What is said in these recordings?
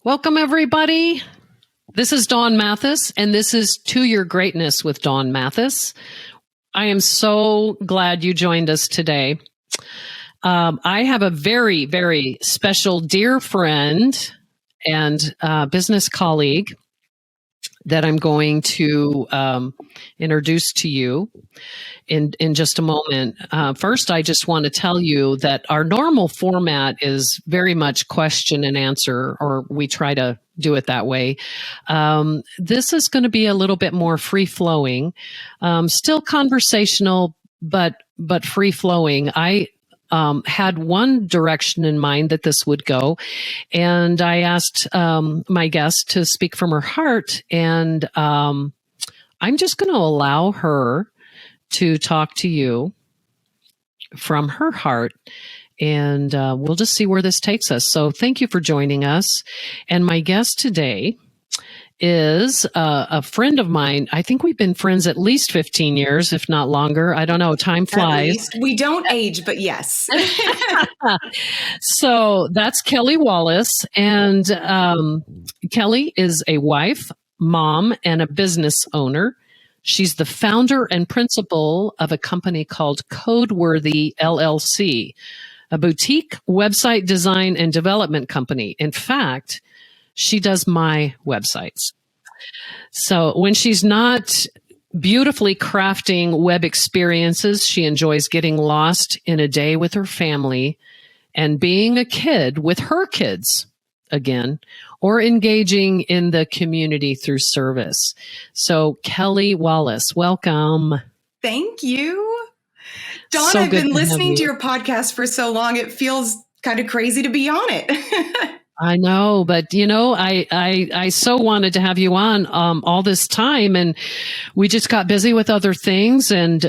Welcome, everybody. This is Dawn Mathis, and this is To Your Greatness with Dawn Mathis. I am so glad you joined us today. I have a very, very special dear friend and business colleague that I'm going to introduce to you in just a moment. First, I just want to tell you that our normal format is very much question and answer, or we try to do it that way. This is going to be a little bit more free flowing, still conversational, but free flowing. I had one direction in mind that this would go. And I asked my guest to speak from her heart. And I'm just going to allow her to talk to you from her heart. And we'll just see where this takes us. So thank you for joining us. And my guest today is a friend of mine. I think we've been friends at least 15 years, if not longer. I don't know. Time flies. We don't age, but yes. So that's Kelli Wallace. And Kelli is a wife, mom, and a business owner. She's the founder and principal of a company called Codeworthy LLC, a boutique website design and development company. In fact, she does my websites. So when she's not beautifully crafting web experiences, she enjoys getting lost in a day with her family and being a kid with her kids again, or engaging in the community through service. So Kelli Wallace, welcome. Thank you. Dawn, So I've good been to have listening to you. your podcast for so long, it feels kind of crazy to be on it. I know, but you know, I so wanted to have you on all this time, and we just got busy with other things, and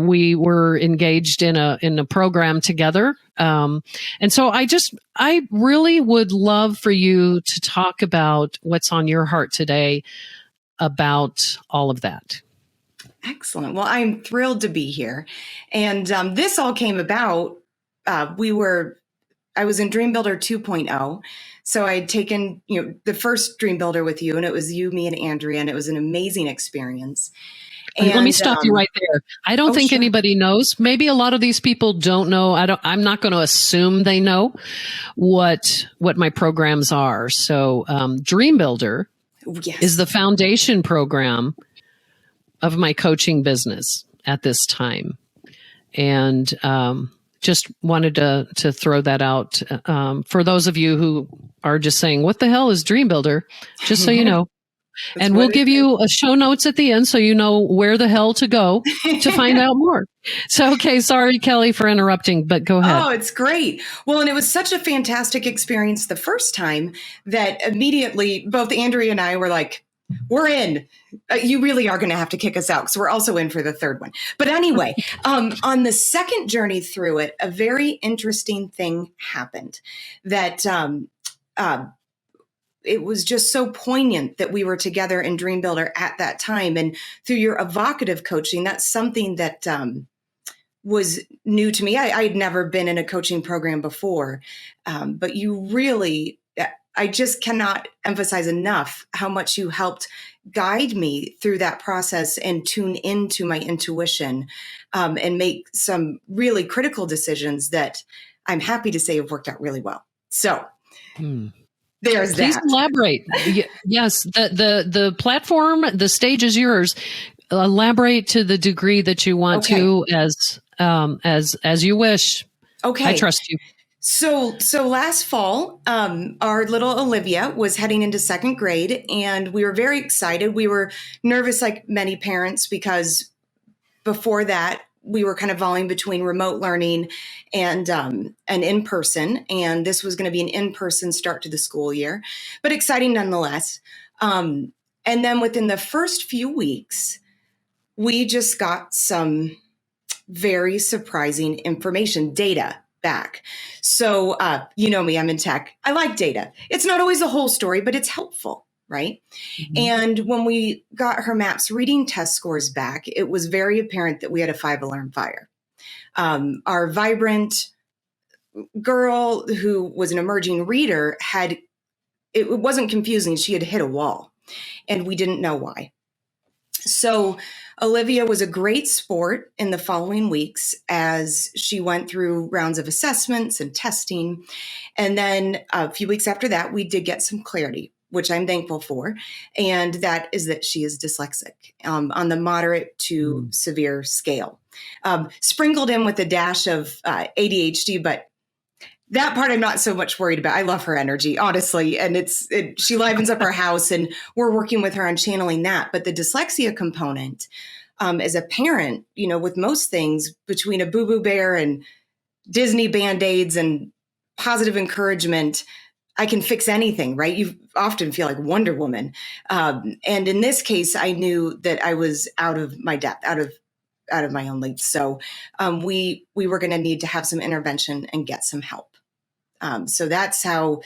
we were engaged in a program together, and so I really would love for you to talk about what's on your heart today about all of that. Excellent. Well, I'm thrilled to be here, and this all came about. I was in Dream Builder 2.0. So I had taken, the first Dream Builder with you, and it was you, me, and Andrea, and it was an amazing experience. And let me stop you right there. I don't think anybody knows. Maybe a lot of these people don't know. I'm not going to assume they know what my programs are. So Dream Builder is the foundation program of my coaching business at this time. And just wanted to throw that out for those of you who are just saying, what the hell is Dream Builder? Just so you know. And we'll give you a show notes at the end so you know where the hell to go to find out more. So, okay, sorry, Kelli, for interrupting, but go ahead. Oh, it's great. Well, and it was such a fantastic experience the first time that immediately both Andrea and I were like, we're in. You really are going to have to kick us out because we're also in for the third one. But anyway, on the second journey through it, a very interesting thing happened that it was just so poignant that we were together in Dream Builder at that time. And through your evocative coaching, that's something that was new to me. I had never been in a coaching program before, but you really... I just cannot emphasize enough how much you helped guide me through that process and tune into my intuition and make some really critical decisions that I'm happy to say have worked out really well. So there's Please that. Elaborate. Yes, the platform, the stage is yours. Elaborate to the degree that you want to, as you wish. Okay. I trust you. So last fall, our little Olivia was heading into second grade, and we were very excited. We were nervous, like many parents, because before that, we were kind of volleying between remote learning and in-person, and this was going to be an in-person start to the school year, but exciting nonetheless. And then within the first few weeks, we just got some very surprising information, data back. So, you know me, I'm in tech. I like data. It's not always the whole story, but it's helpful, right? Mm-hmm. And when we got her MAPS reading test scores back, it was very apparent that we had a 5-alarm fire. Our vibrant girl, who was an emerging reader, had it wasn't confusing. She had hit a wall and we didn't know why. So Olivia was a great sport in the following weeks as she went through rounds of assessments and testing. And then a few weeks after that, we did get some clarity, which I'm thankful for. And that is that she is dyslexic on the moderate to severe scale. Sprinkled in with a dash of ADHD, but that part I'm not so much worried about. I love her energy, honestly. And she livens up our house and we're working with her on channeling that. But the dyslexia component, as a parent, with most things between a boo-boo bear and Disney Band-Aids and positive encouragement, I can fix anything, right? You often feel like Wonder Woman. And in this case, I knew that I was out of my depth, out of my own league. So we were going to need to have some intervention and get some help. So that's how,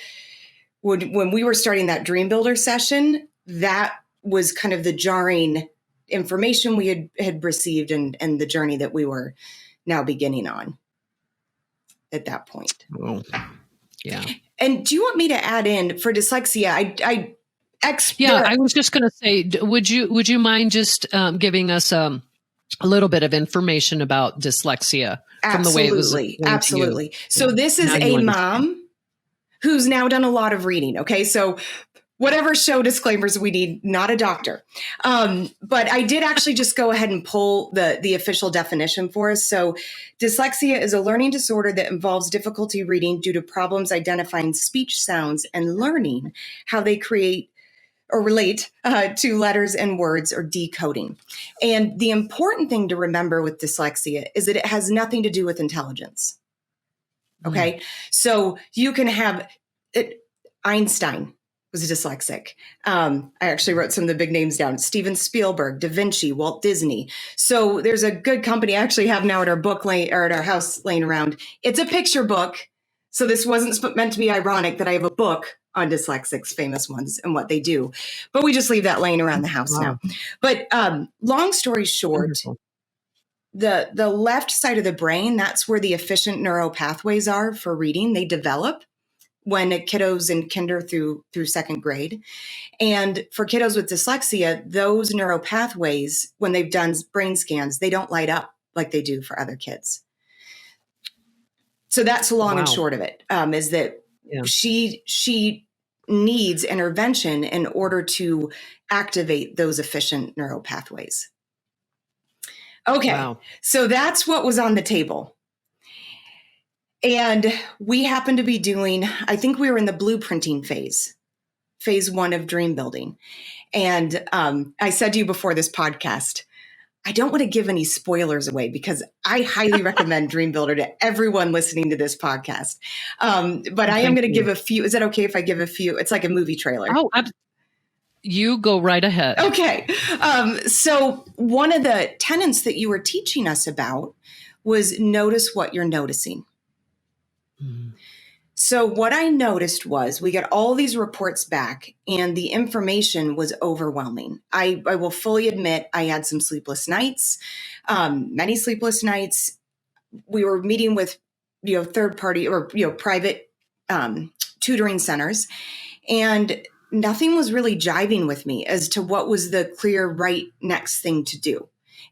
when we were starting that Dream Builder session, that was kind of the jarring information we had received and the journey that we were now beginning on at that point. Oh, yeah. And do you want me to add in for dyslexia? I was just going to say, would you mind just giving us a little bit of information about dyslexia from the way it was? Absolutely. So this is a mom who's now done a lot of reading. Okay. So whatever show disclaimers we need, not a doctor. But I did actually just go ahead and pull the official definition for us. So dyslexia is a learning disorder that involves difficulty reading due to problems identifying speech sounds and learning how they create or relate to letters and words or decoding. And the important thing to remember with dyslexia is that it has nothing to do with intelligence. Okay. So you can have it. Einstein was dyslexic. I actually wrote some of the big names down: Steven Spielberg, Da Vinci, Walt Disney. So there's a good company I actually have now at our house laying around. It's a picture book. So this wasn't meant to be ironic that I have a book on dyslexics, famous ones, and what they do. But we just leave that laying around the house now. But long story short, the left side of the brain, that's where the efficient neural pathways are for reading. They develop when kiddos in kinder through second grade. And for kiddos with dyslexia, those neural pathways, when they've done brain scans, they don't light up like they do for other kids. So that's the long and short of it, is that she needs intervention in order to activate those efficient neural pathways. Okay, so that's what was on the table. And we happened to be doing, I think we were in the blueprinting phase 1 of dream building. And I said to you before this podcast, I don't want to give any spoilers away because I highly recommend Dream Builder to everyone listening to this podcast. But I am going to give a few. Is that okay if I give a few? It's like a movie trailer. Oh, you go right ahead. Okay. So one of the tenets that you were teaching us about was notice what you're noticing. Mm-hmm. So what I noticed was we got all these reports back and the information was overwhelming. I will fully admit I had some sleepless nights, many sleepless nights. We were meeting with, third party or, private tutoring centers, and nothing was really jiving with me as to what was the clear right next thing to do.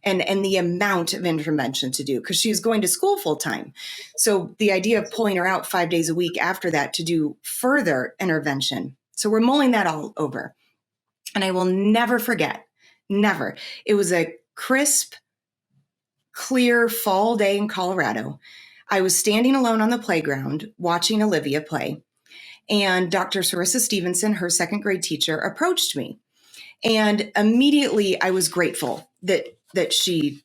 And the amount of intervention to do, because she was going to school full time. So the idea of pulling her out 5 days a week after that to do further intervention. So we're mulling that all over. And I will never forget, never. It was a crisp, clear fall day in Colorado. I was standing alone on the playground watching Olivia play. And Dr. Sarissa Stevenson, her second grade teacher, approached me. And immediately I was grateful that she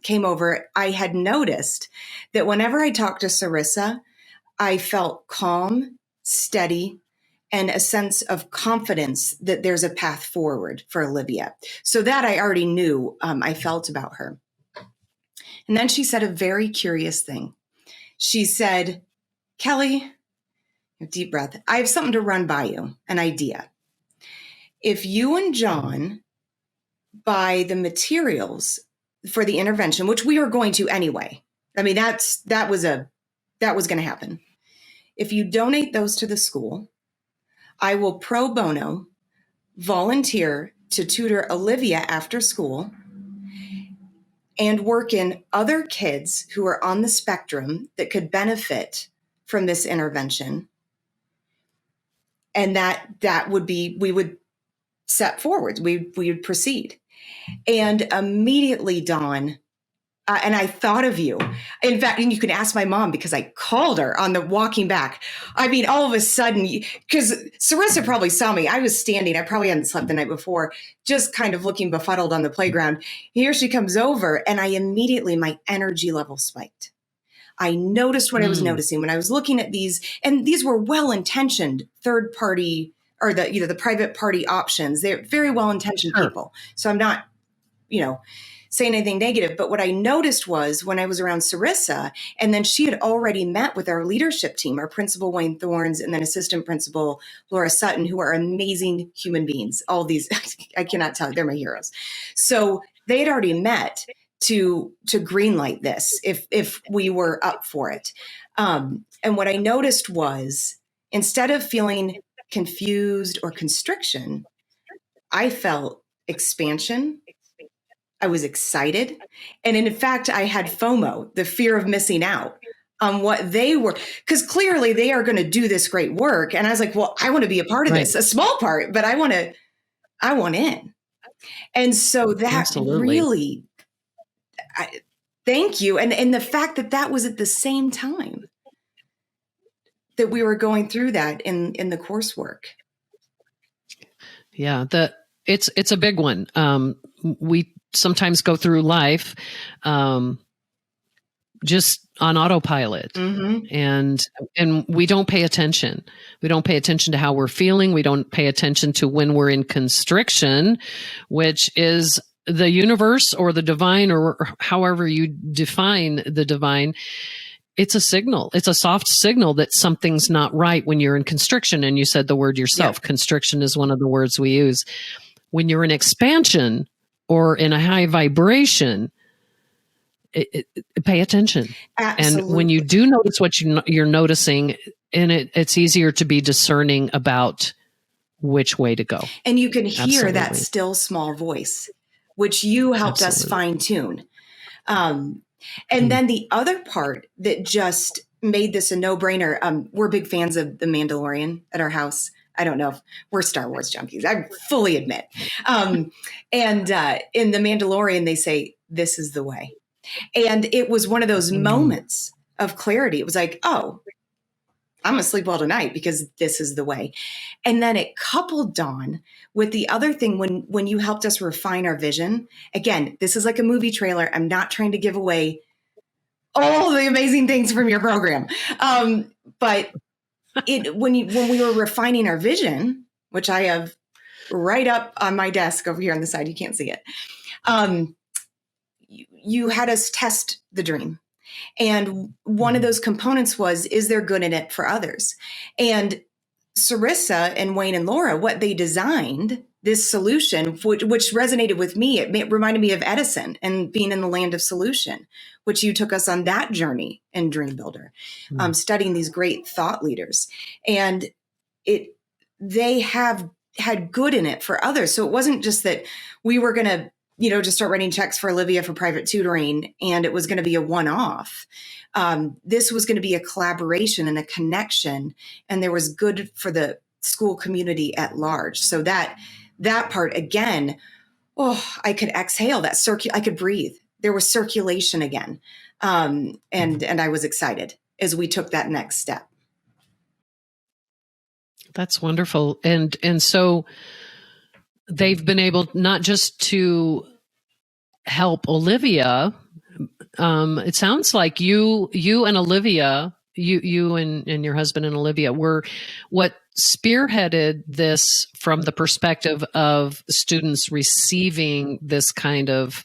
came over. I had noticed that whenever I talked to Sarissa, I felt calm, steady, and a sense of confidence that there's a path forward for Olivia. So that I already knew I felt about her. And then she said a very curious thing. She said, Kelli, deep breath, I have something to run by you, an idea. If you and John buy the materials for the intervention, which we are going to anyway. I mean, that was going to happen. If you donate those to the school, I will pro bono volunteer to tutor Olivia after school and work in other kids who are on the spectrum that could benefit from this intervention. And that would be, we would set forward, we would proceed. And immediately, Dawn, and I thought of you. In fact, and you can ask my mom because I called her on the walking back. I mean, all of a sudden, because Sarissa probably saw me. I was standing. I probably hadn't slept the night before, just kind of looking befuddled on the playground. Here she comes over, and I immediately, my energy level spiked. I noticed what I was noticing when I was looking at these, and these were well-intentioned third party or the private party options. They're very well-intentioned people. So I'm not, saying anything negative. But what I noticed was when I was around Sarissa, and then she had already met with our leadership team, our principal Wayne Thorns, and then assistant principal Laura Sutton, who are amazing human beings. All these, I cannot tell you, they're my heroes. So they had already met to greenlight this if we were up for it. And what I noticed was instead of feeling confused or constriction, I felt expansion. I was excited. And in fact, I had FOMO, the fear of missing out on what they were, because clearly they are going to do this great work. And I was like, well, I want to be a part of this, a small part, but I want in. And so that really, thank you. And the fact that was at the same time that we were going through that in the coursework. Yeah, it's a big one. We sometimes go through life just on autopilot, and we don't pay attention. We don't pay attention to how we're feeling. We don't pay attention to when we're in constriction, which is the universe or the divine, or however you define the divine. It's a signal. It's a soft signal that something's not right when you're in constriction. And you said the word yourself. Yeah. Constriction is one of the words we use. When you're in expansion or in a high vibration, pay attention. Absolutely. And when you do notice what you're noticing, and it's easier to be discerning about which way to go. And you can hear that still small voice, which you helped us fine tune. And then the other part that just made this a no-brainer, we're big fans of The Mandalorian at our house. I don't know if we're Star Wars junkies. I fully admit. And in The Mandalorian, they say, this is the way. And it was one of those moments of clarity. It was like, oh, I'm going to sleep well tonight because this is the way. And then it coupled, Dawn, with the other thing when you helped us refine our vision. Again, this is like a movie trailer. I'm not trying to give away all the amazing things from your program. But when we were refining our vision, which I have right up on my desk over here on the side, you can't see it. You had us test the dream. And one of those components was, is there good in it for others? And Sarissa and Wayne and Laura, what they designed, this solution, which resonated with me, it reminded me of Edison and being in the land of solution, which you took us on that journey in Dream Builder, studying these great thought leaders. And they have had good in it for others. So it wasn't just that we were going to just start writing checks for Olivia for private tutoring, and it was going to be a one-off. This was going to be a collaboration and a connection, and there was good for the school community at large. So that part, again, I could exhale that I could breathe. There was circulation again. And I was excited as we took that next step. That's wonderful. And so they've been able not just to help Olivia. It sounds like you and Olivia, you and your husband and Olivia were what spearheaded this from the perspective of students receiving this kind of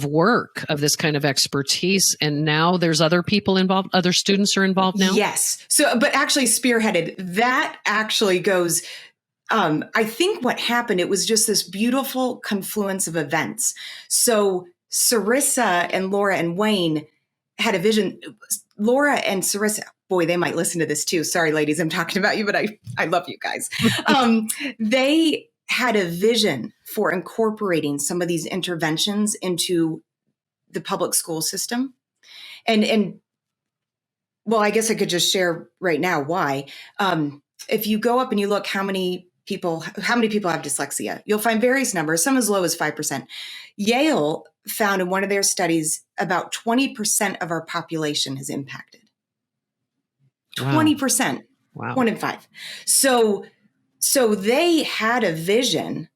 work, of this kind of expertise. And now there's other people involved, other students are involved now? Yes. So, but actually spearheaded, that actually goes, I think what happened, it was just this beautiful confluence of events. So Sarissa and Laura and Wayne had a vision. Laura and Sarissa, boy, they might listen to this too. Sorry, ladies, I'm talking about you, but I love you guys. They had a vision for incorporating some of these interventions into the public school system. And well, I guess I could just share right now why. If you go up and you look how many people have dyslexia, you'll find various numbers, some as low as 5%. Yale found in one of their studies about 20% of our population is impacted. 20%. Wow. 1 in 5. So they had a vision,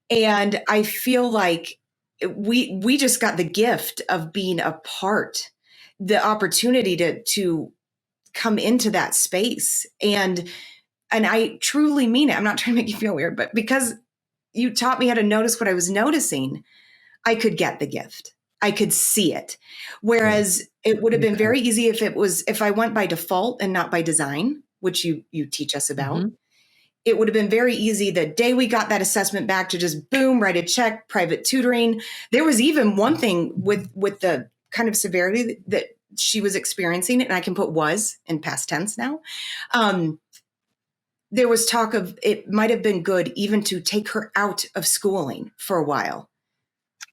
and I feel like we just got the gift of being a part, the opportunity to come into that space. And I truly mean it. I'm not trying to make you feel weird, but because you taught me how to notice what I was noticing, I could get the gift. I could see it. Whereas it would have been very easy if I went by default and not by design, which you teach us about. Mm-hmm. It would have been very easy the day we got that assessment back to just boom, write a check, private tutoring. There was even one thing with the kind of severity that she was experiencing, and I can put was in past tense now. There was talk of it might have been good even to take her out of schooling for a while.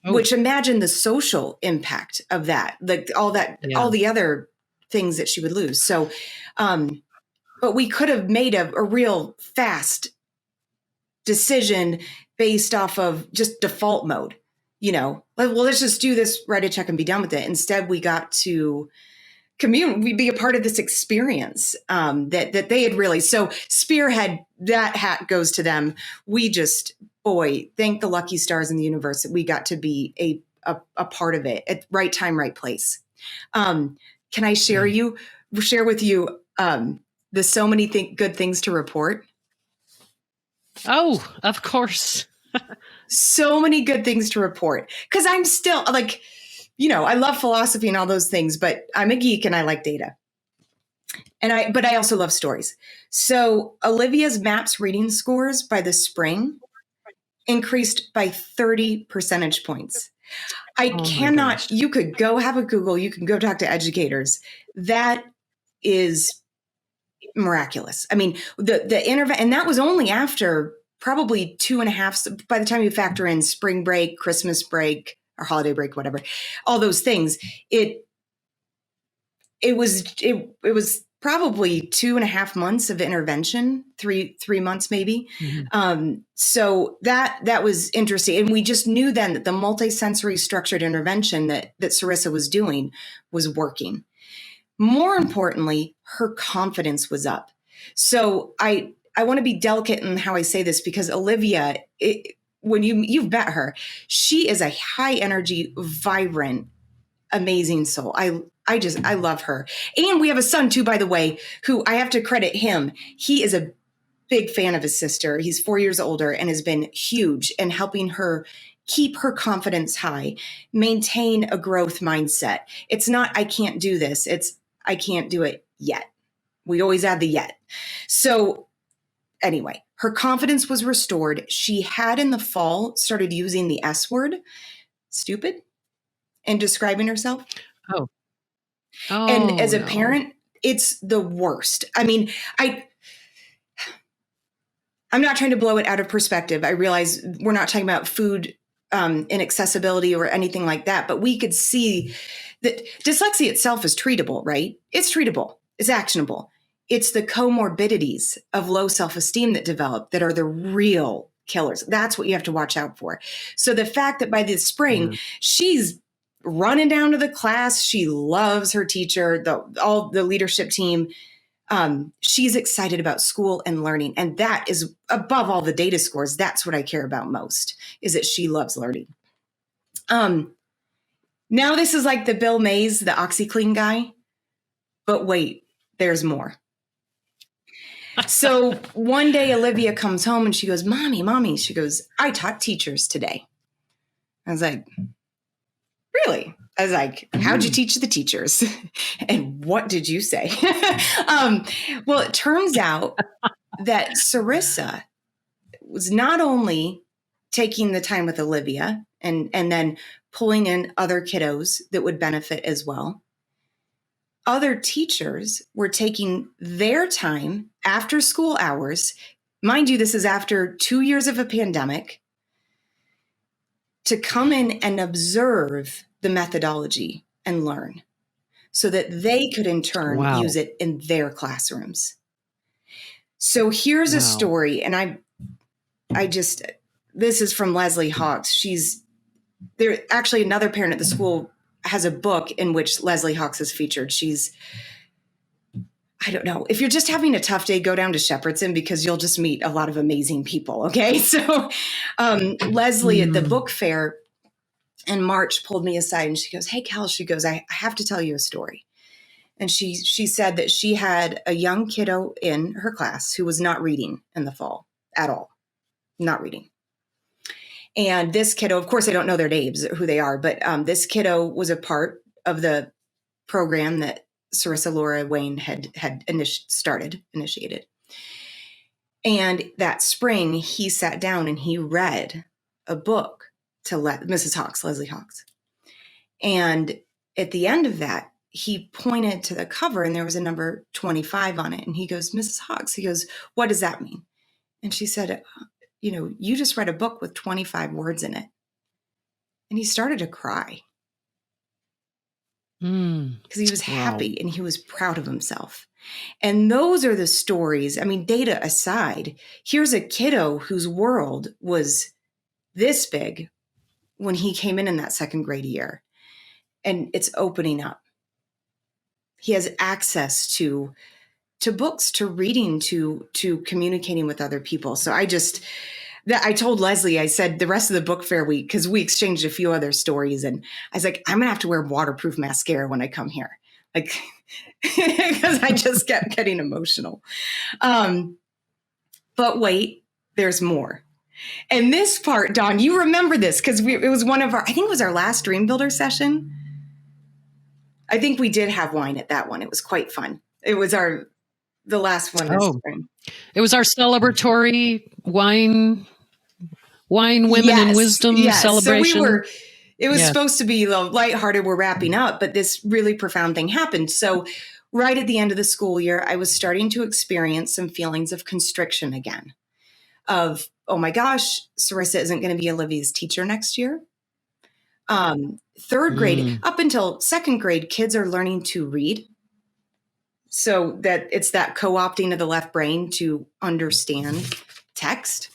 Which imagine the social impact of that, like all the other things that she would lose. So, but we could have made a real fast decision based off of just default mode, well, let's just do this, write a check and be done with it. Instead, we got to we'd be a part of this experience that they had really, so spearhead, that hat goes to them. We just, boy, thank the lucky stars in the universe that we got to be a part of it at right time, right place. Can I share with you the so many good things to report? Oh, of course. So many good things to report. Because I'm still like, I love philosophy and all those things, but I'm a geek and I like data. But I also love stories. So Olivia's MAPS reading scores by the spring increased by 30 percentage points. You could go have a Google, you can go talk to educators. That is miraculous. I mean, and that was only after probably 2.5, by the time you factor in spring break, Christmas break, or holiday break, whatever, all those things, it was probably 2.5 months of intervention, three months maybe. Mm-hmm. So that was interesting. And we just knew then that the multisensory structured intervention that Sarissa was doing was working. More importantly, her confidence was up. So I want to be delicate in how I say this, because Olivia, when you've met her, she is a high energy, vibrant, amazing soul. I love her. And we have a son too, by the way, who I have to credit him. He is a big fan of his sister. He's 4 years older and has been huge in helping her keep her confidence high, maintain a growth mindset. It's not, I can't do this. It's, I can't do it yet. We always add the yet. So anyway, her confidence was restored. She had in the fall started using the S word, stupid, in describing herself. Oh, and as a parent, it's the worst. I mean, I'm not trying to blow it out of perspective. I realize we're not talking about food inaccessibility or anything like that, but we could see that dyslexia itself is treatable, right? It's treatable. It's actionable. It's the comorbidities of low self-esteem that develop that are the real killers. That's what you have to watch out for. So the fact that by this spring, she's running down to the class, she loves her teacher, all the leadership team. She's excited about school and learning. And that is above all the data scores. That's what I care about most, is that she loves learning. Now this is like the Bill Mays, the OxyClean guy, but wait, there's more. So one day Olivia comes home and she goes, Mommy, she goes, I taught teachers today. I was like, really? I was like, how'd you teach the teachers? And what did you say? Well, it turns out that Sarissa was not only taking the time with Olivia and then pulling in other kiddos that would benefit as well. other teachers were taking their time after school hours. Mind you, this is after 2 years of a pandemic, to come in and observe the methodology and learn so that they could in turn use it in their classrooms. So here's a story, and this is from Leslie Hawks. There actually another parent at the school has a book in which Leslie Hawks is featured. I don't know. If you're just having a tough day, go down to Shepherdson because you'll just meet a lot of amazing people. Okay. So Leslie at the book fair in March pulled me aside and she goes, "Hey, Cal," she goes, I have to tell you a story. And she said that she had a young kiddo in her class who was not reading in the fall at all, not reading. And this kiddo, of course, I don't know their names, who they are, but this kiddo was a part of the program that Sarissa Laura Wayne had initiated. And that spring, he sat down and he read a book to Mrs. Hawks, Leslie Hawks. And at the end of that, he pointed to the cover and there was a number 25 on it. And he goes, "Mrs. Hawks," he goes, "what does that mean?" And she said, "You just read a book with 25 words in it." And he started to cry because he was happy and he was proud of himself. And those are the stories. I mean, data aside, here's a kiddo whose world was this big when he came in that second grade year, and it's opening up. He has access to books, to reading, to communicating with other people. So I told Leslie, I said, the rest of the book fair week, because we exchanged a few other stories, and I was like, I'm going to have to wear waterproof mascara when I come here. Like, because I just kept getting emotional. But wait, there's more. And this part, Dawn, you remember this because it was I think it was our last Dream Builder session. I think we did have wine at that one. It was quite fun. It was the last one. It was our celebratory wine, women, and wisdom celebration. So it was supposed to be lighthearted. We're wrapping up, but this really profound thing happened. So right at the end of the school year, I was starting to experience some feelings of constriction again of, oh my gosh, Sarissa isn't going to be Olivia's teacher next year. Third grade, up until second grade, kids are learning to read. So that it's that co-opting of the left brain to understand text.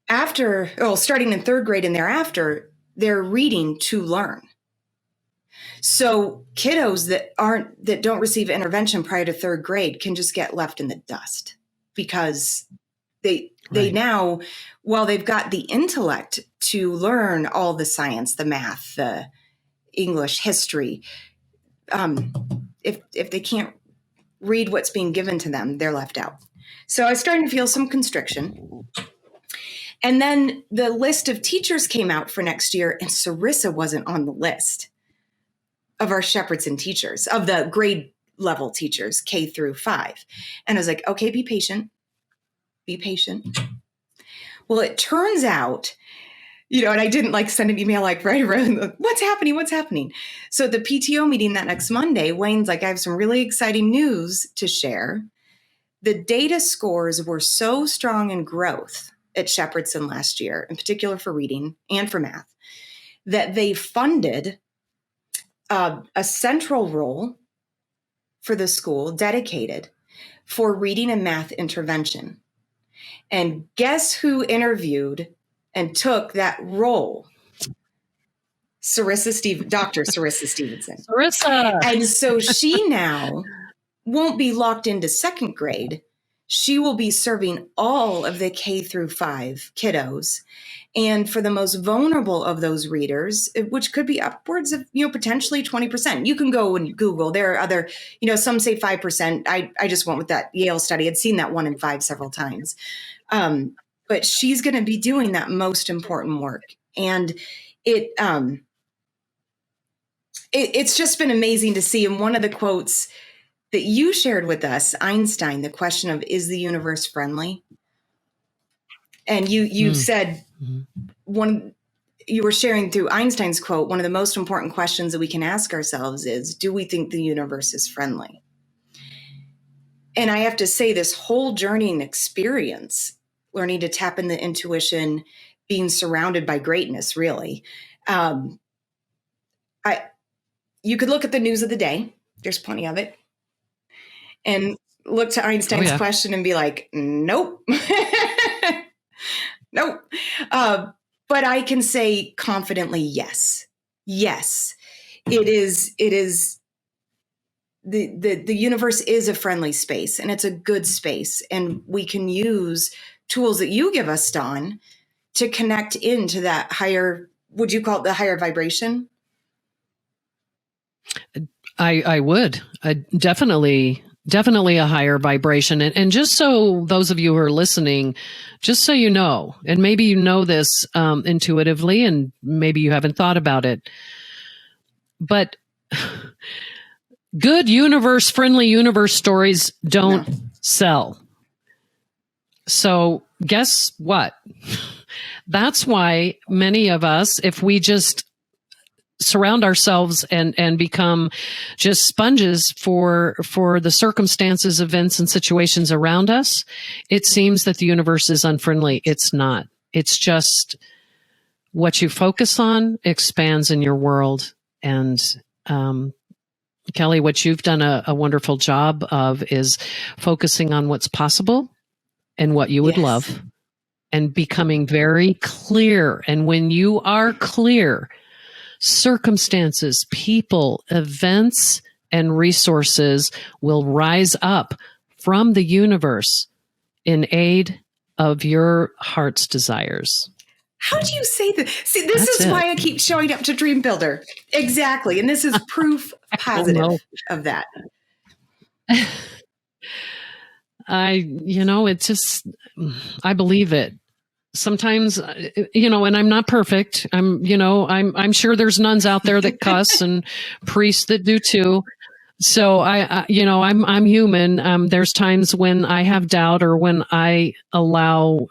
Starting in third grade and thereafter, they're reading to learn. So kiddos that don't receive intervention prior to third grade can just get left in the dust because they now, while they've got the intellect to learn all the science, the math, the English, history, if they can't read what's being given to them, they're left out. So I was starting to feel some constriction. And then the list of teachers came out for next year, and Sarissa wasn't on the list of our Shepherdson teachers, of the grade level teachers, K through 5. And I was like, okay, be patient. Be patient. Well, it turns out, and I didn't send an email right around, what's happening? So at the PTO meeting that next Monday, Wayne's like, I have some really exciting news to share. The data scores were so strong in growth at Shepherdson last year, in particular for reading and for math, that they funded a central role for the school dedicated for reading and math intervention. And guess who interviewed and took that role? Dr. Sarissa Stevenson. Sarissa. And so she now won't be locked into second grade. She will be serving all of the K through 5 kiddos. And for the most vulnerable of those readers, which could be upwards of, potentially 20%. You can go and Google. There are other, some say 5%. I just went with that Yale study. I'd seen that 1 in 5 several times. But she's going to be doing that most important work. And it's just been amazing to see. And one of the quotes that you shared with us, Einstein, the question of, is the universe friendly? And you said you were sharing through Einstein's quote, one of the most important questions that we can ask ourselves is, do we think the universe is friendly? And I have to say, this whole journey and experience, learning to tap into intuition, being surrounded by greatness, really. You could look at the news of the day. There's plenty of it. And look to Einstein's question and be like, nope. Nope. But I can say confidently, yes. Yes. It is the universe is a friendly space, and it's a good space. And we can use tools that you give us, Dawn, to connect into that higher, would you call it the higher vibration? I would. Definitely a higher vibration. And just so those of you who are listening, just so you know, and maybe you know this intuitively, and maybe you haven't thought about it, but good universe, friendly universe stories don't sell. So guess what? That's why many of us, if we just surround ourselves and become just sponges for the circumstances, events, and situations around us, it seems that the universe is unfriendly. It's not. It's just what you focus on expands in your world. And Kelli, what you've done a wonderful job of is focusing on what's possible and what you would love, and becoming very clear. And when you are clear, circumstances, people, events, and resources will rise up from the universe in aid of your heart's desires. How do you say that? See, this is why I keep showing up to Dream Builder. Exactly. And this is proof positive of that. It's just, I believe it. Sometimes, and I'm not perfect. I'm sure there's nuns out there that cuss and priests that do too. So I'm human. There's times when I have doubt, or when I allow,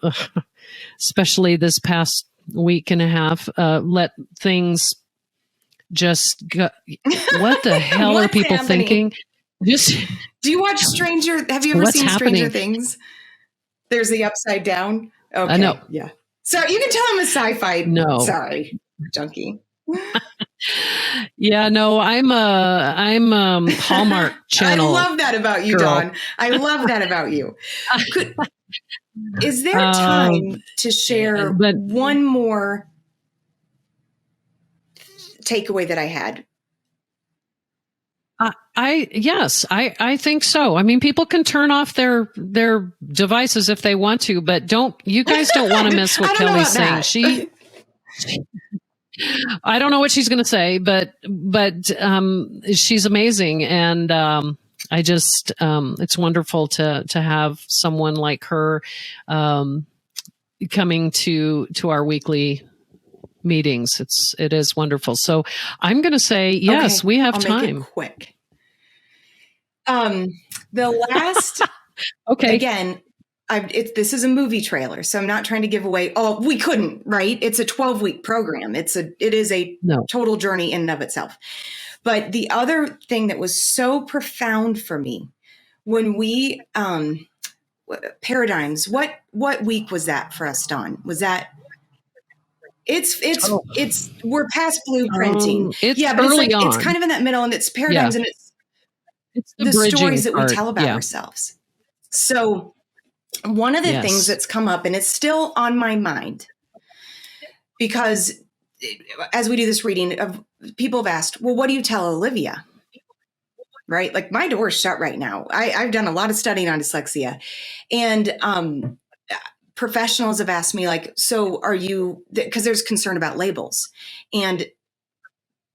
especially this past week and a half, let things just go. What the hell are people thinking? Just, do you watch have you ever seen Stranger Things? There's the Upside Down. Okay. No. Yeah. So you can tell I'm a sci-fi. No. Sorry, junkie. Yeah, no, I'm a Hallmark Channel. I love that about you, girl. Dawn. I love that about you. Is there time to share one more takeaway that I had? I think so. I mean, people can turn off their devices if they want to, but you guys don't want to miss what Kelli's saying. I don't know what she's going to say, but she's amazing. And, I just, it's wonderful to have someone like her, coming to our weekly meetings. It is wonderful. So I'm going to say, yes, we have time. Make it quick. The last, again, this is a movie trailer, so I'm not trying to give away. Oh, we couldn't, right? It's a 12-week program. It is a total journey in and of itself. But the other thing that was so profound for me when we, paradigms, what week was that for us, Dawn? Was that, we're past blueprinting. It's but early on. It's kind of in that middle, and it's paradigms, and it's the stories that we tell about ourselves. So one of the things that's come up, and it's still on my mind, because as we do this reading, people have asked, well, what do you tell Olivia? Right? Like, my door is shut right now. I've done a lot of studying on dyslexia, and professionals have asked me, like, so are you, because there's concern about labels and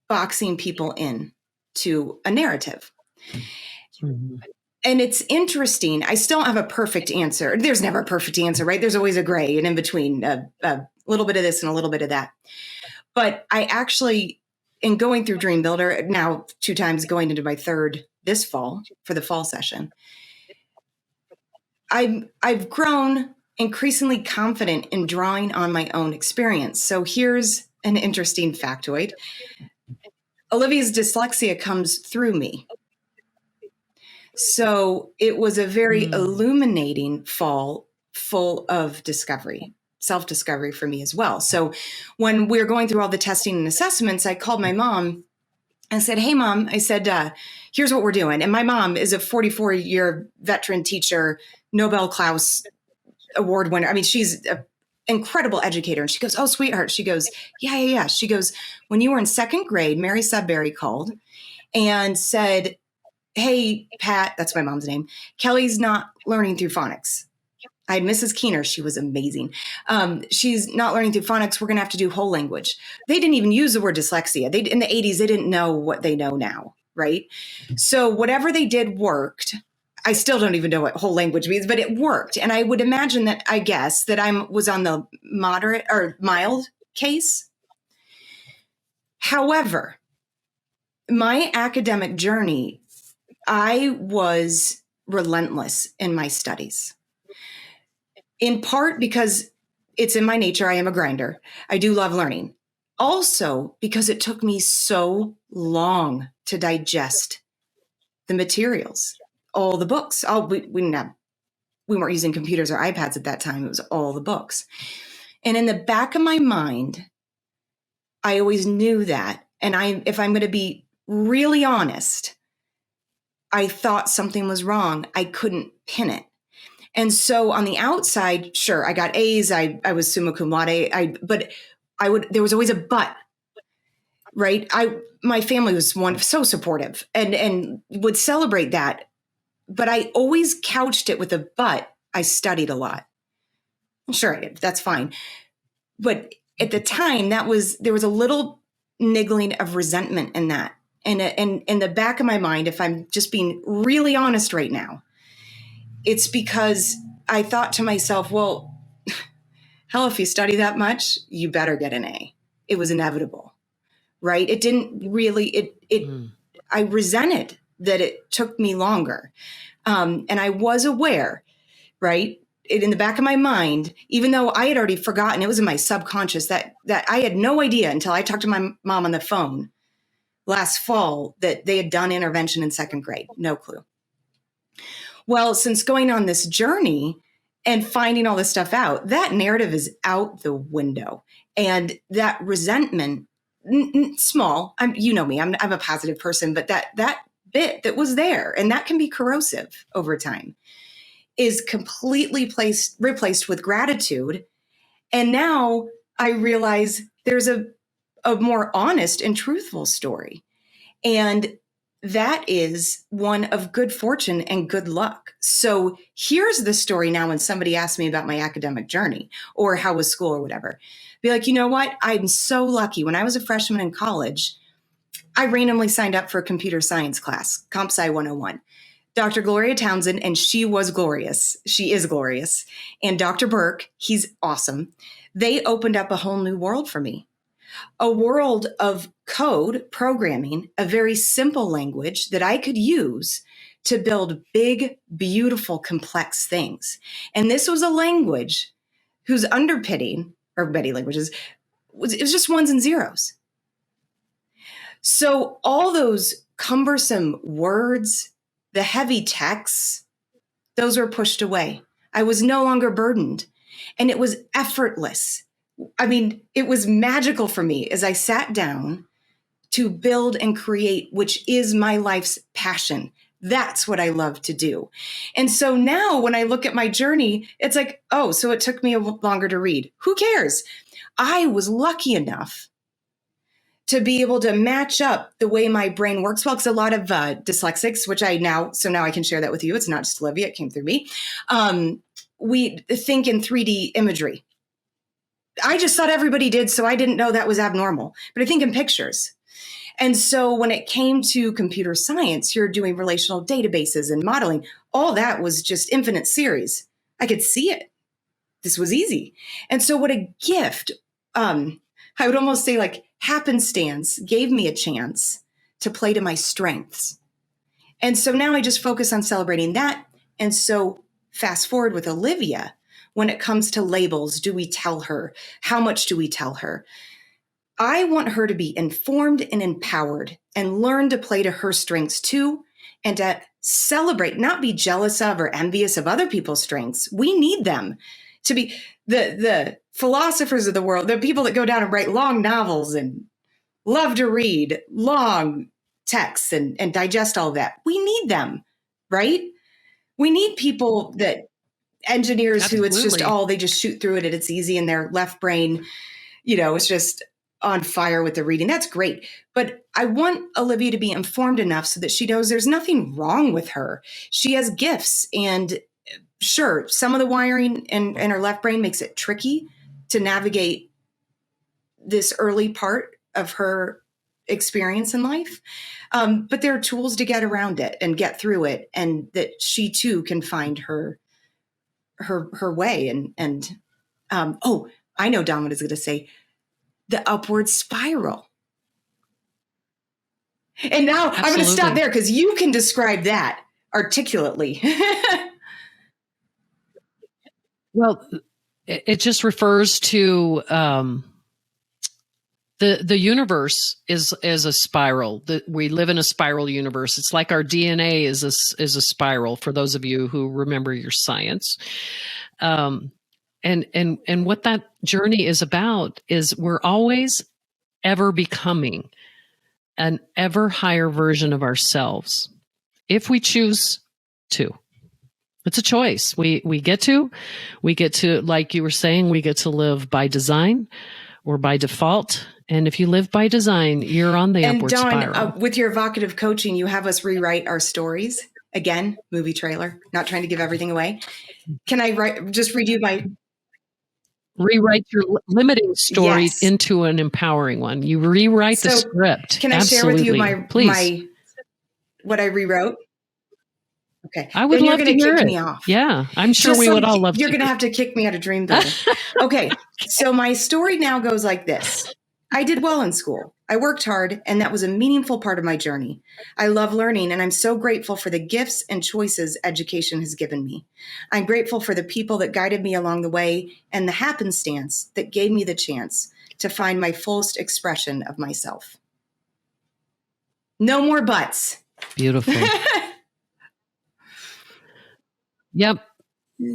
boxing people in to a narrative. Mm-hmm. And it's interesting. I still don't have a perfect answer. There's never a perfect answer, right? There's always a gray and in between, a little bit of this and a little bit of that. But I actually, in going through Dream Builder, now 2 times, going into my 3rd this fall for the fall session, I've grown increasingly confident in drawing on my own experience. So here's an interesting factoid. Olivia's dyslexia comes through me. So it was a very illuminating fall full of discovery, self-discovery for me as well. So when we were going through all the testing and assessments, I called my mom and said, hey, Mom, I said, here's what we're doing. And my mom is a 44-year veteran teacher, Nobel Klaus award winner. I mean, she's an incredible educator. And she goes, oh, sweetheart. She goes, yeah. She goes, when you were in second grade, Mary Sudbury called and said, hey, Pat, that's my mom's name, Kelly's not learning through phonics. I had Mrs. Keener. She was amazing. She's not learning through phonics. We're going to have to do whole language. They didn't even use the word dyslexia. In the 80s, they didn't know what they know now, right? So whatever they did worked. I still don't even know what whole language means, but it worked. And I would imagine that, I guess, that I was on the moderate or mild case. However, my academic journey, I was relentless in my studies. In part because it's in my nature. I am a grinder. I do love learning. Also because it took me so long to digest the materials, all the books. We weren't using computers or iPads at that time. It was all the books. And in the back of my mind, I always knew that. And if I'm going to be really honest, I thought something was wrong. I couldn't pin it. And so on the outside, sure, I got A's. I was summa cum laude. But there was always a but, right? My family was so supportive and would celebrate that. But I always couched it with a but. I studied a lot. Sure, I did. That's fine. But at the time, there was a little niggling of resentment in that. And in the back of my mind, if I'm just being really honest right now, it's because I thought to myself, well, hell, if you study that much, you better get an A. It was inevitable, right? It didn't really, I resented that it took me longer. And I was aware, right? In the back of my mind, even though I had already forgotten, it was in my subconscious that I had no idea until I talked to my mom on the phone last fall that they had done intervention in second grade. No clue. Well, since going on this journey and finding all this stuff out, that narrative is out the window. And that resentment, small, you know me, I'm a positive person, but that bit that was there, and that can be corrosive over time, is completely replaced with gratitude. And now I realize there's a more honest and truthful story. And that is one of good fortune and good luck. So here's the story now when somebody asks me about my academic journey or how was school or whatever. Be like, you know what? I'm so lucky. When I was a freshman in college, I randomly signed up for a computer science class, Comp Sci 101. Dr. Gloria Townsend, and she was glorious. She is glorious. And Dr. Burke, he's awesome. They opened up a whole new world for me. A world of code, programming, a very simple language that I could use to build big, beautiful, complex things. And this was a language whose underpinning, or many languages, it was just ones and zeros. So all those cumbersome words, the heavy texts, those were pushed away. I was no longer burdened, and it was effortless. I mean, it was magical for me as I sat down to build and create, which is my life's passion. That's what I love to do. And so now when I look at my journey, it's like, oh, so it took me longer to read. Who cares? I was lucky enough to be able to match up the way my brain works well, because a lot of dyslexics, which now I can share that with you. It's not just Olivia, it came through me. We think in 3D imagery. I just thought everybody did, so I didn't know that was abnormal. But I think in pictures. And so when it came to computer science, you're doing relational databases and modeling. All that was just infinite series. I could see it. This was easy. And so what a gift, I would almost say like happenstance gave me a chance to play to my strengths. And so now I just focus on celebrating that. And so fast forward with Olivia, when it comes to labels, do we tell her? How much do we tell her? I want her to be informed and empowered and learn to play to her strengths too, and to celebrate, not be jealous of or envious of other people's strengths. We need them to be the philosophers of the world, the people that go down and write long novels and love to read long texts and digest all that. We need them, right? We need people that engineers Absolutely. who it's just, they just shoot through it and it's easy and their left brain, it's just on fire with the reading. That's great. But I want Olivia to be informed enough so that she knows there's nothing wrong with her. She has gifts, and sure, some of the wiring in her left brain makes it tricky to navigate this early part of her experience in life. But there are tools to get around it and get through it, and that she too can find her way. And I know Don is going to say the upward spiral. And now Absolutely. I'm going to stop there because you can describe that articulately. Well, it just refers to the universe is a spiral. We live in a spiral universe. It's like our DNA is a spiral. For those of you who remember your science, and what that journey is about is we're always ever becoming an ever higher version of ourselves, if we choose to. It's a choice. We get to, like you were saying, we get to live by design or by default. And if you live by design, you're on the upward spiral. And Dawn, with your evocative coaching, you have us rewrite our stories. Again, movie trailer, not trying to give everything away. Can I just read you rewrite your limiting story into an empowering one. You rewrite the script. Can I Absolutely. share with you what I rewrote? Okay. I would love to hear it. Me off. Yeah, I'm sure we would all love to. You're going to have to kick me out of Dream Builder. Okay. So my story now goes like this. I did well in school. I worked hard, and that was a meaningful part of my journey. I love learning, and I'm so grateful for the gifts and choices education has given me. I'm grateful for the people that guided me along the way and the happenstance that gave me the chance to find my fullest expression of myself. No more buts. Beautiful. Yep.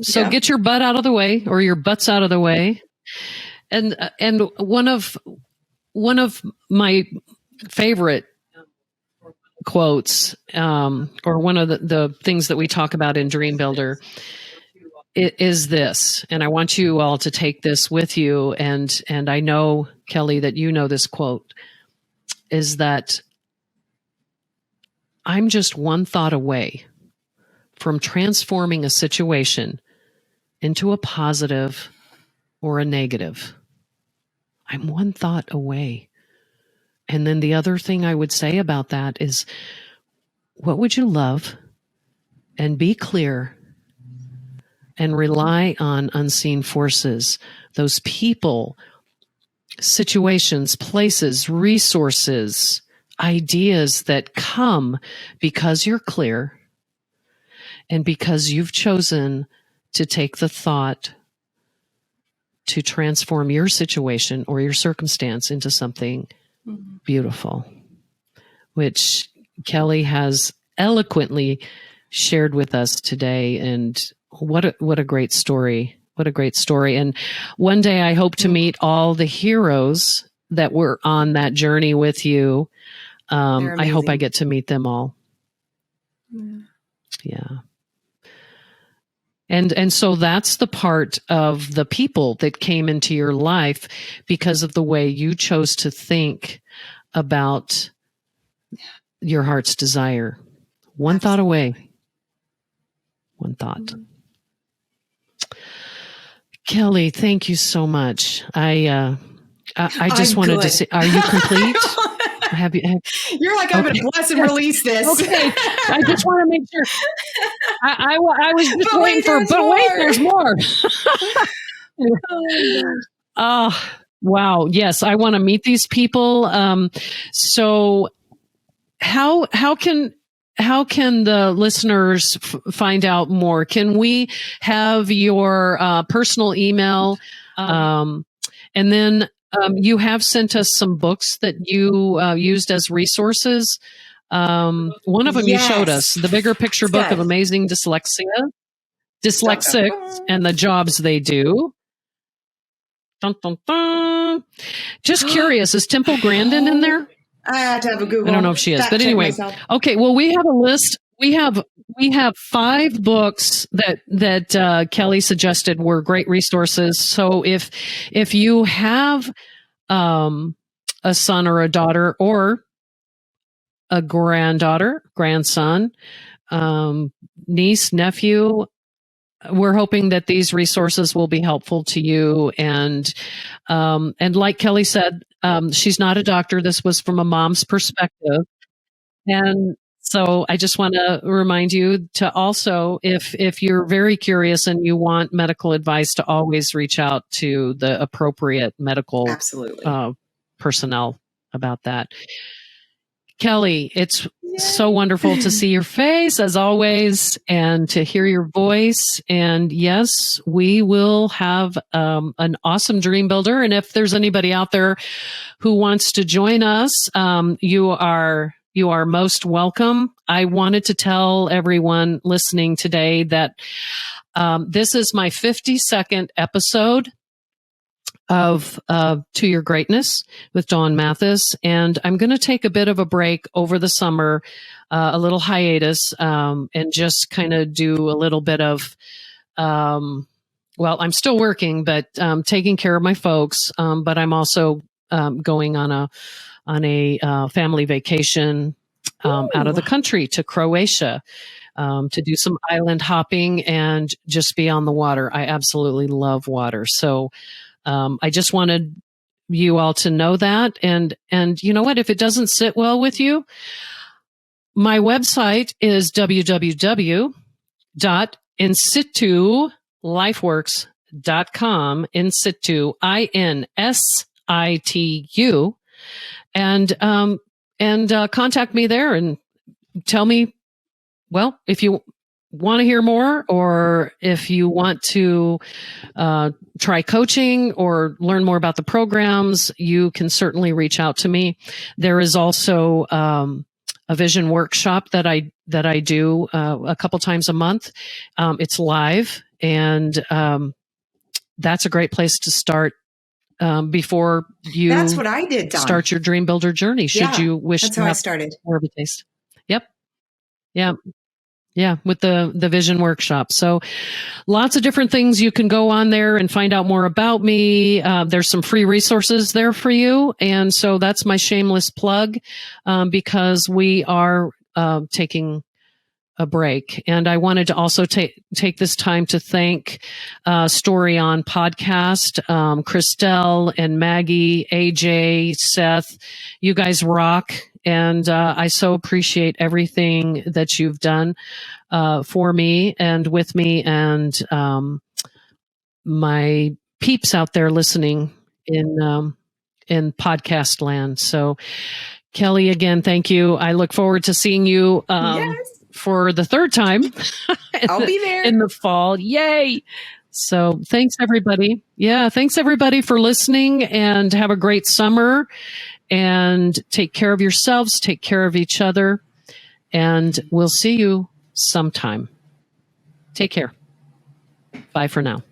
So get your butt out of the way, or your butts out of the way. And one of my favorite quotes, or one of the things that we talk about in Dream Builder, is this, and I want you all to take this with you. And I know, Kelli, that you know this quote, is that I'm just one thought away from transforming a situation into a positive or a negative. I'm one thought away. And then the other thing I would say about that is, what would you love? And be clear and rely on unseen forces, those people, situations, places, resources, ideas that come because you're clear and because you've chosen to take the thought to transform your situation or your circumstance into something beautiful, which Kelli has eloquently shared with us today. And what a great story. What a great story. And one day I hope to meet all the heroes that were on that journey with you. I hope I get to meet them all. Yeah. And so that's the part of the people that came into your life because of the way you chose to think about your heart's desire. One thought away. One thought. Kelli, thank you so much. I just wanted to say, are you complete? You're like, I'm going to bless and release this. Okay. I just want to make sure. I was just waiting for, but wait, there's more. Oh, wow. Yes, I want to meet these people. So how can the listeners find out more? Can we have your personal email? And then You have sent us some books that you used as resources. One of them you showed us, Yes. The Bigger Picture Book of Good. Amazing Dyslexics and the Jobs They Do. Dun, dun, dun. Just curious, is Temple Grandin in there? I had to have a Google. I don't know if she is, Fact but check anyway. myself. Okay, well, we have a list. We have 5 books that Kelli suggested were great resources. So if you have a son or a daughter or a granddaughter, grandson, niece, nephew, we're hoping that these resources will be helpful to you. And like Kelli said, she's not a doctor. This was from a mom's perspective. And so I just want to remind you to also, if you're very curious and you want medical advice, to always reach out to the appropriate medical Absolutely. personnel about that. Kelli, it's so wonderful to see your face as always and to hear your voice. And yes, we will have an awesome dream builder. And if there's anybody out there who wants to join us, you are most welcome. I wanted to tell everyone listening today that this is my 52nd episode of To Your Greatness with Dawn Mathis. And I'm going to take a bit of a break over the summer, a little hiatus, and just kind of do a little bit of, well, I'm still working, but taking care of my folks. But I'm also going on a family vacation out of the country to Croatia. To do some island hopping and just be on the water. I absolutely love water. So I just wanted you all to know that. And you know what? If it doesn't sit well with you, my website is www.insitulifeworks.com, in situ, INSITU, and contact me there and tell me, well, if you want to hear more, or if you want to try coaching or learn more about the programs, you can certainly reach out to me. There is also a vision workshop that I do a couple times a month. It's live, and that's a great place to start before you. That's what I did, Dawn. Start your dream builder journey. Should you wish that's to how I have started. more of a taste. Yep. Yeah. Yeah, with the vision workshop. So lots of different things you can go on there and find out more about me. There's some free resources there for you. And so that's my shameless plug, because we are taking a break. And I wanted to also take this time to thank Story On Podcast, Christelle and Maggie, AJ, Seth. You guys rock. And I so appreciate everything that you've done for me and with me, and my peeps out there listening in podcast land. So, Kelli, again, thank you. I look forward to seeing you for the 3rd time. I'll be there in the fall. Yay! So thanks, everybody. Yeah, thanks, everybody, for listening, and have a great summer. And take care of yourselves, take care of each other, and we'll see you sometime. Take care. Bye for now.